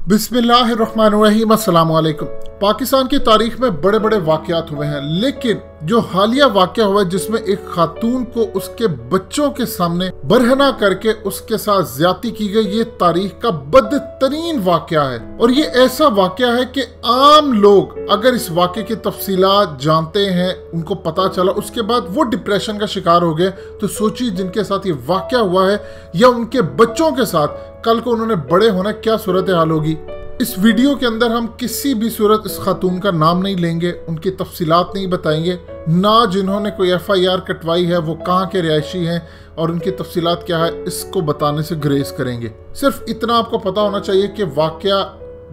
बिस्मिल्लाहिर्रहमानिर्रहीम, अस्सलाम वालेकुम। पाकिस्तान की तारीख में बड़े बड़े वाक़यात हुए हैं, लेकिन जो हालिया वाक़या हुआ है जिसमें एक खातून को उसके बच्चों के सामने बरहना करके उसके साथ ज्यादती की गई, ये तारीख का बदतरीन वाक़या है। और ये ऐसा वाक़या है कि आम लोग अगर इस वाक़े की तफसीलात जानते हैं, उनको पता चला, उसके बाद वो डिप्रेशन का शिकार हो गए, तो सोचिए जिनके साथ ये वाक़या हुआ है या उनके बच्चों के साथ कल को उन्होंने बड़े होना क्या सूरत हाल होगी। इस वीडियो के अंदर हम किसी भी सूरत इस खातून का नाम नहीं लेंगे, उनकी तफसीलात नहीं बताएंगे, ना जिन्होंने कोई FIR कटवाई है वो कहाँ के रिहायशी हैं और उनकी तफसीलात क्या है, इसको बताने से ग्रेस करेंगे। सिर्फ इतना आपको पता होना चाहिए कि वाक़या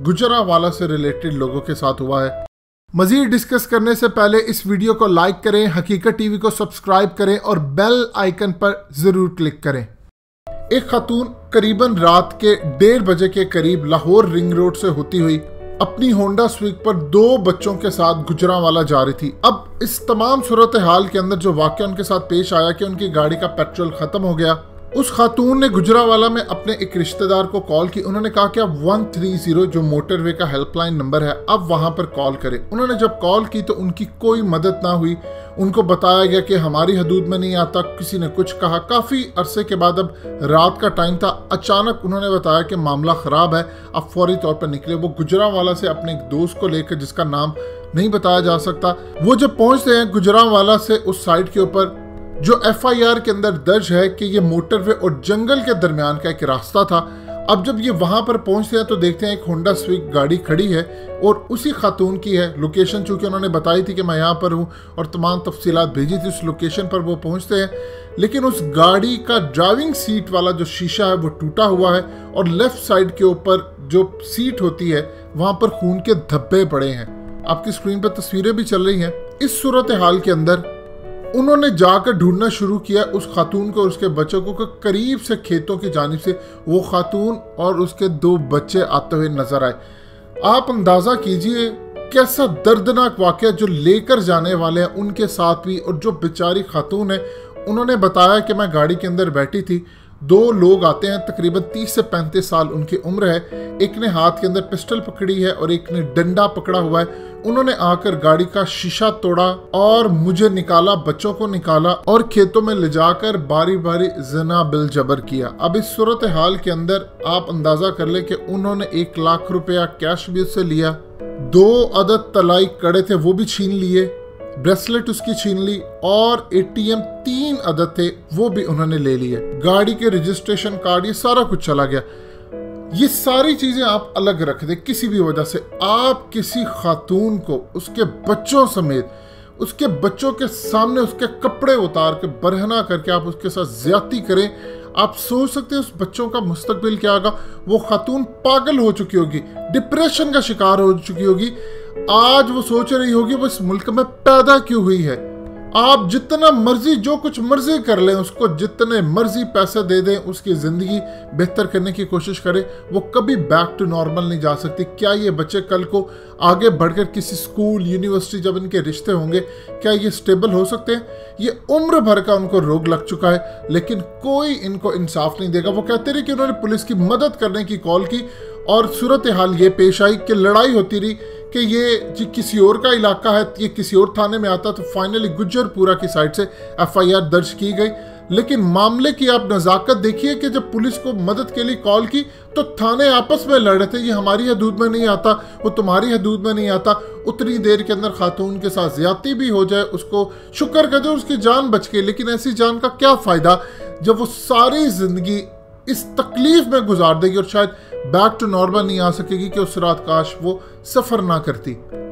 गुजरांवाला से रिलेटेड लोगों के साथ हुआ है। मजीद डिस्कस करने से पहले इस वीडियो को लाइक करें, हकीकत TV को सब्सक्राइब करें और बेल आइकन पर ज़रूर क्लिक करें। एक खातून करीबन रात के 1:30 बजे के करीब लाहौर रिंग रोड से होती हुई अपनी होंडा स्विग पर 2 बच्चों के साथ गुजरांवाला जा रही थी। अब इस तमाम सूरत हाल के अंदर जो वाक़या उनके साथ पेश आया कि उनकी गाड़ी का पेट्रोल खत्म हो गया, उस खातून ने गुजरांवाला में अपने एक रिश्तेदार को कॉल की। उन्होंने कहा कि आप 130 जो मोटरवे का हेल्पलाइन नंबर है, अब वहां पर कॉल करें। उन्होंने जब कॉल की तो उनकी कोई मदद ना हुई। उनको बताया गया कि हमारी हदूद में नहीं आता, किसी ने कुछ कहा। काफ़ी अरसे के बाद, अब रात का टाइम था, अचानक उन्होंने बताया कि मामला ख़राब है, अब फौरी तौर पर निकले। वो गुजरांवाला से अपने एक दोस्त को लेकर, जिसका नाम नहीं बताया जा सकता, वो जब पहुंचते हैं गुजरांवाला से उस साइड के ऊपर जो FIR के अंदर दर्ज है कि ये मोटरवे और जंगल के दरमियान का एक रास्ता था। अब जब ये वहां पर पहुंचते हैं तो देखते हैं एक होंडा स्विग गाड़ी खड़ी है और उसी खातून की है। लोकेशन चूंकि उन्होंने बताई थी कि मैं यहाँ पर हूँ और तमाम तफसीलात भेजी थी, उस लोकेशन पर वो पहुँचते हैं। लेकिन उस गाड़ी का ड्राइविंग सीट वाला जो शीशा है वो टूटा हुआ है और लेफ्ट साइड के ऊपर जो सीट होती है वहाँ पर खून के धब्बे पड़े हैं। आपकी स्क्रीन पर तस्वीरें भी चल रही हैं। इस सूरत हाल के अंदर उन्होंने जाकर ढूंढना शुरू किया उस खातून को और उसके बच्चों को। करीब से खेतों की जानिब से वो खातून और उसके 2 बच्चे आते हुए नजर आए। आप अंदाजा कीजिए कैसा दर्दनाक वाकया जो लेकर जाने वाले हैं उनके साथ भी। और जो बेचारी खातून है, उन्होंने बताया कि मैं गाड़ी के अंदर बैठी थी, 2 लोग आते हैं, तकरीबन 30 से 35 साल उनकी उम्र है। एक ने हाथ के अंदर पिस्टल पकड़ी है और एक ने डंडा पकड़ा हुआ है। उन्होंने आकर गाड़ी का शीशा तोड़ा और मुझे निकाला, बच्चों को निकाला और खेतों में ले जाकर बारी बारी ज़िना बिल जबर किया। अब इस सूरत हाल के अंदर आप अंदाजा कर ले कि उन्होंने 1 लाख रुपया कैश भी उससे लिया, 2 अदद तलाई कड़े थे वो भी छीन लिए, ब्रेसलेट उसकी छीन ली और ATM 3 अदद थे वो भी उन्होंने ले लिए। गाड़ी के रजिस्ट्रेशन कार्ड, ये सारा कुछ चला गया। ये सारी चीजें आप अलग रख दें, किसी भी वजह से आप किसी खातून को उसके बच्चों समेत, उसके बच्चों के सामने उसके कपड़े उतार के बरहना करके आप उसके साथ ज्यादती करें, आप सोच सकते हैं उस बच्चों का मुस्तकबिल क्या होगा। वो खातून पागल हो चुकी होगी, डिप्रेशन का शिकार हो चुकी होगी। आज वो सोच रही होगी वो इस मुल्क में पैदा क्यों हुई है। आप जितना मर्जी जो कुछ मर्जी कर लें, उसको जितने मर्जी पैसे दे दें, उसकी ज़िंदगी बेहतर करने की कोशिश करें, वो कभी बैक टू नॉर्मल नहीं जा सकती। क्या ये बच्चे कल को आगे बढ़कर किसी स्कूल, यूनिवर्सिटी, जब इनके रिश्ते होंगे, क्या ये स्टेबल हो सकते हैं? ये उम्र भर का उनको रोग लग चुका है, लेकिन कोई इनको इंसाफ नहीं देगा। वो कहते रहे कि उन्होंने पुलिस की मदद करने की कॉल की और सूरत हाल ये पेश आई कि लड़ाई होती रही कि ये किसी और का इलाका है, ये किसी और थाने में आता। तो फाइनली गुज्जरपुरा की साइड से FIR दर्ज की गई। लेकिन मामले की आप नज़ाकत देखिए कि जब पुलिस को मदद के लिए कॉल की तो थाने आपस में लड़ रहे थे, ये हमारी हदूद में नहीं आता, वो तुम्हारी हदूद में नहीं आता। उतनी देर के अंदर खातून के साथ ज्यादती भी हो जाए, उसको शुक्र कर दो उसकी जान बच गई। लेकिन ऐसी जान का क्या फ़ायदा जब वो सारी ज़िंदगी इस तकलीफ में गुजार देगी और शायद बैक टू नॉर्मल नहीं आ सकेगी कि उस रात काश वो सफर ना करती।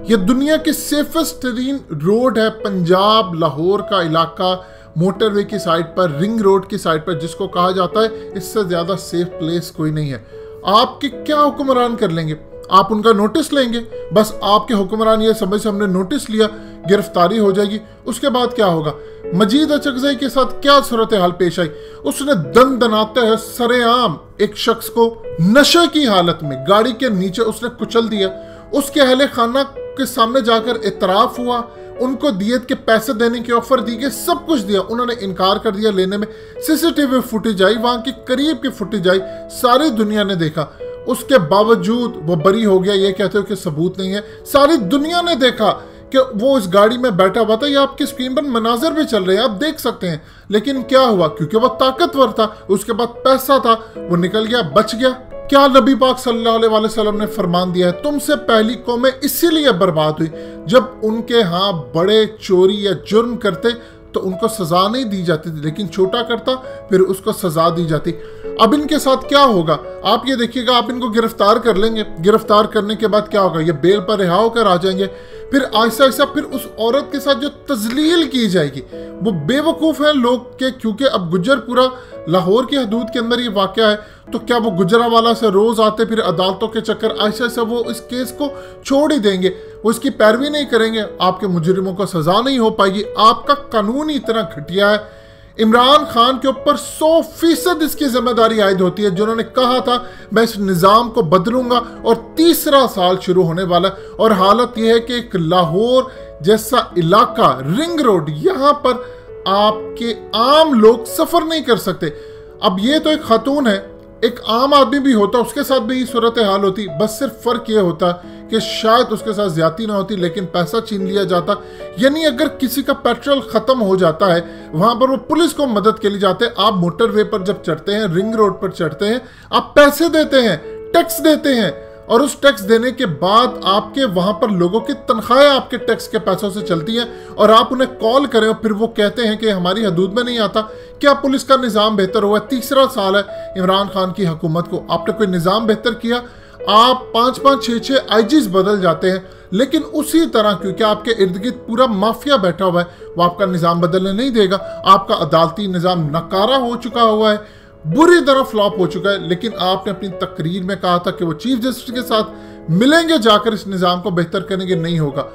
ये दुनिया की सेफेस्ट तरीन रोड है, पंजाब लाहौर का इलाका, मोटरवे की साइड पर, रिंग रोड की साइड पर, जिसको कहा जाता है इससे ज्यादा सेफ प्लेस कोई नहीं है। आपके क्या हुक्मरान कर लेंगे? आप उनका नोटिस लेंगे, बस आपके हुक्मरान ये समझ से हमने नोटिस लिया, गिरफ्तारी हो जाएगी। उसके बाद क्या होगा? मजीद अचकज़ई के साथ क्या सूरत हाल पेश आई? उसने दन दनाते हुए सरेआम एक शख्स को नशे की हालत में गाड़ी के नीचे उसने कुचल दिया। उसके अहले खाना के सामने जाकर इतराफ हुआ, उनको दियत के पैसे देने की ऑफर दी गई, सब कुछ दिया, उन्होंने इनकार कर दिया लेने में। CCTV फुटेज आई, वहां की करीब की फुटेज आई, सारी दुनिया ने देखा। उसके बावजूद वो बरी हो गया। ये कहते हो कि सबूत नहीं है। सारी दुनिया ने देखा कि वो इस गाड़ी में बैठा हुआ था। ये आपकी स्क्रीन पर मनाजर भी चल रहे हैं, आप देख सकते हैं। लेकिन क्या हुआ? क्योंकि वो ताकतवर था, उसके बाद पैसा था, वो निकल गया, बच गया। क्या नबी पाक सल्लल्लाहु अलैहि वसल्लम ने फरमान दिया है, तुमसे पहली कौमें इसीलिए बर्बाद हुई जब उनके यहाँ बड़े चोरी या जुर्म करते तो उनको सजा नहीं दी जाती थी, लेकिन छोटा करता फिर उसको सजा दी जाती। अब इनके साथ क्या होगा आप ये देखिएगा। आप इनको गिरफ्तार कर लेंगे, गिरफ्तार करने के बाद क्या होगा? ये बेल पर रिहा होकर आ जाएंगे। फिर ऐसा ऐसा फिर उस औरत के साथ जो तजलील की जाएगी, वो बेवकूफ़ है लोग के, क्योंकि अब गुजरपुरा लाहौर की हदूद के अंदर ये वाक़या है, तो क्या वो गुजरावाला से रोज़ आते फिर अदालतों के चक्कर ऐसा ऐसा वो इस केस को छोड़ ही देंगे, वो इसकी पैरवी नहीं करेंगे, आपके मुजरिमों को सज़ा नहीं हो पाएगी। आपका कानून ही इतना घटिया है। इमरान खान के ऊपर 100% इसकी जिम्मेदारी आयद होती है, जिन्होंने कहा था मैं इस निज़ाम को बदलूंगा, और तीसरा साल शुरू होने वाला। और हालत यह है कि एक लाहौर जैसा इलाका, रिंग रोड, यहाँ पर आपके आम लोग सफ़र नहीं कर सकते। अब ये तो एक खातून है, एक आम आदमी भी होता, उसके साथ भी सूरत हाल होती, बस सिर्फ फ़र्क ये होता कि शायद उसके साथ ज्यादती ना होती, लेकिन पैसा छीन लिया जाता। यानी अगर किसी का पेट्रोल खत्म हो जाता है, वहां पर वो पुलिस को मदद के लिए जाते हैं। आप मोटरवे पर जब चढ़ते हैं, रिंग रोड पर चढ़ते हैं, आप पैसे देते हैं, टैक्स देते हैं, और उस टैक्स देने के बाद आपके वहां पर लोगों की तनख्वाहें आपके टैक्स के पैसों से चलती हैं, और आप उन्हें कॉल करें और फिर वो कहते हैं कि हमारी हदूद में नहीं आता। क्या पुलिस का निज़ाम बेहतर हुआ? तीसरा साल है इमरान खान की हुकूमत को, आपने कोई निज़ाम बेहतर किया? आप 5-5, 6-6 आईजीज बदल जाते हैं, लेकिन उसी तरह क्योंकि आपके इर्द गिर्द पूरा माफिया बैठा हुआ है, वो आपका निज़ाम बदलने नहीं देगा। आपका अदालती निज़ाम नकारा हो चुका हुआ है, बुरी तरह फ्लॉप हो चुका है। लेकिन आपने अपनी तकरीर में कहा था कि वो चीफ जस्टिस के साथ मिलेंगे, जाकर इस निज़ाम को बेहतर करेंगे, नहीं होगा।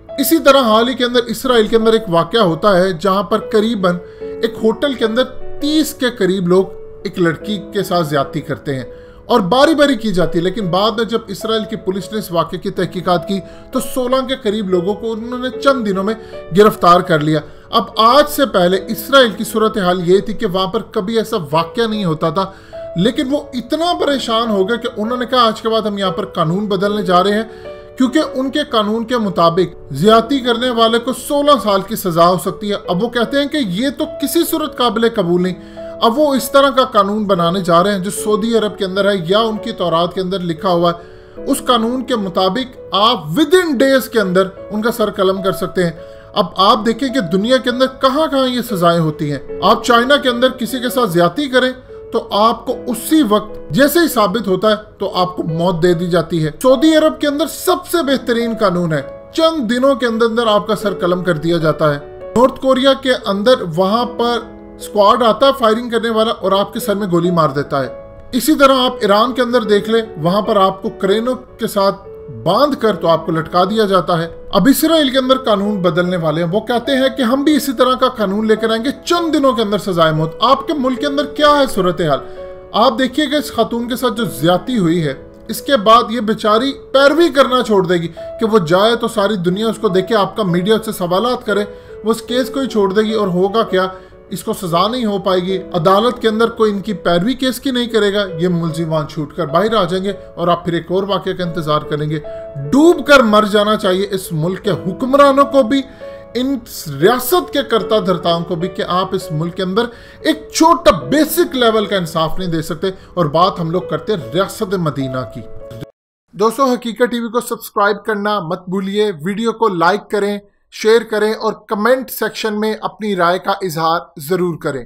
इसी तरह हाल ही के अंदर इसराइल के अंदर एक वाकया होता है जहां पर करीबन एक होटल के अंदर 30 के करीब लोग एक लड़की के साथ ज्यादती करते हैं, और बारी बारी की जाती है। लेकिन बाद में जब इसराइल की पुलिस ने इस वाक़े की तहकीकात की तो 16 के करीब लोगों को उन्होंने चंद दिनों में गिरफ्तार कर लिया। अब आज से पहले इसराइल की सूरत हाल ये थी कि वहां पर कभी ऐसा वाक़या नहीं होता था, लेकिन वो इतना परेशान हो गए कि उन्होंने कहा आज के बाद हम यहाँ पर कानून बदलने जा रहे हैं, क्योंकि उनके कानून के मुताबिक ज्यादती करने वाले को 16 साल की सजा हो सकती है। अब वो कहते हैं कि ये तो किसी सूरत काबिल कबूल नहीं। अब वो इस तरह का कानून बनाने जा रहे हैं जो सऊदी अरब के अंदर है या उनकी तौरात के अंदर लिखा हुआ है। उस कानून के मुताबिक आप विद इन डेज के अंदर उनका सर कलम कर सकते हैं। अब आप देखें कि दुनिया के अंदर कहां कहां ये सजाएं होती हैं। आप चाइना के अंदर किसी के साथ ज्यादती करें तो आपको उसी वक्त जैसे ही साबित होता है तो आपको मौत दे दी जाती है। सऊदी अरब के अंदर सबसे बेहतरीन कानून है, चंद दिनों के अंदर अंदर आपका सर कलम कर दिया जाता है। नॉर्थ कोरिया के अंदर वहां पर स्क्वाड आता है फायरिंग करने वाला और आपके सर में गोली मार देता है। इसी तरह आप ईरान के अंदर देख ले, वहां पर आपको क्रेनों के साथ बांध कर तो आपको लटका दिया जाता है। अब इसराइल के अंदर कानून बदलने वाले हैं, वो कहते हैं कि हम भी इसी तरह का कानून लेकर आएंगे, चंद दिनों के अंदर सजाए मौत। आपके मुल्क के अंदर क्या है सूरत हाल? आप देखिएगा इस खातून के साथ जो ज्यादती हुई है, इसके बाद ये बेचारी पैरवी करना छोड़ देगी कि वो जाए तो सारी दुनिया उसको देखे, आपका मीडिया उससे सवालात करे, वो उस केस को ही छोड़ देगी। और होगा क्या? इसको सजा नहीं हो पाएगी, अदालत के अंदर कोई इनकी पैरवी केस की नहीं करेगा, ये मुलजिमान छूट कर बाहर आ जाएंगे और आप फिर एक और वाक़े का इंतजार करेंगे। डूब कर मर जाना चाहिए इस मुल्क के हुक्मरानों को भी, इन रियासत के कर्ता धर्ताओं को भी, कि आप इस मुल्क के अंदर एक छोटा बेसिक लेवल का इंसाफ नहीं दे सकते। और बात हम लोग करते हैं रियासत मदीना की। दोस्तों, हकीकत टीवी को सब्सक्राइब करना मत भूलिए, वीडियो को लाइक करें, शेयर करें और कमेंट सेक्शन में अपनी राय का इजहार जरूर करें।